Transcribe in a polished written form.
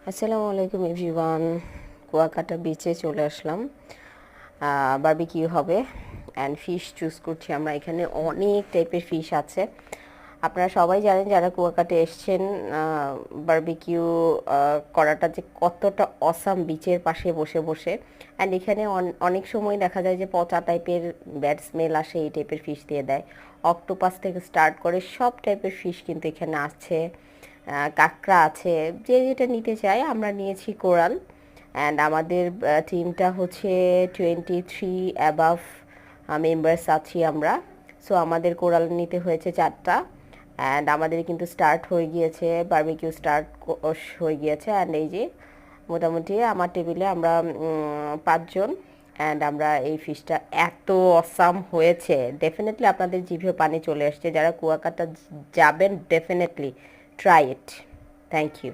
আসসালামু আলাইকুম এভরিওয়ান। কুয়াকাটা বিচে চলে আসলাম, বারবিকিউ হবে অ্যান্ড ফিশ চুজ করছি আমরা। এখানে অনেক টাইপের ফিশ আছে। আপনারা সবাই জানেন যারা কুয়াকাটা এসছেন, বারবিকিউ করাটা যে কতটা অসাম বিচের পাশে বসে বসে। অ্যান্ড এখানে অনেক সময় দেখা যায় যে পচা টাইপের ব্যাড স্মেল আসে, এই টাইপের ফিশ দিয়ে দেয়। অক্টোপাস থেকে স্টার্ট করে সব টাইপের ফিশ কিন্তু এখানে আছে, কাঁকড়া আছে, যে যেটা নিতে চাই। আমরা নিয়েছি কোরাল অ্যান্ড আমাদের টিমটা হচ্ছে 23 অ্যাবাভ মেম্বার্স আছি আমরা। সো আমাদের কোরাল নিতে হয়েছে 4টা অ্যান্ড আমাদের কিন্তু স্টার্ট হয়ে গিয়েছে, বারবিকিউ স্টার্ট হয়ে গিয়েছে। অ্যান্ড এই যে মোটামুটি আমার টেবিলে আমরা 5 জন অ্যান্ড আমরা এই ফিশটা এত অসাম হয়েছে, ডেফিনেটলি আপনাদের জিভে পানি চলে আসছে। যারা কুয়াকাটা যাবেন definitely try it. Thank you.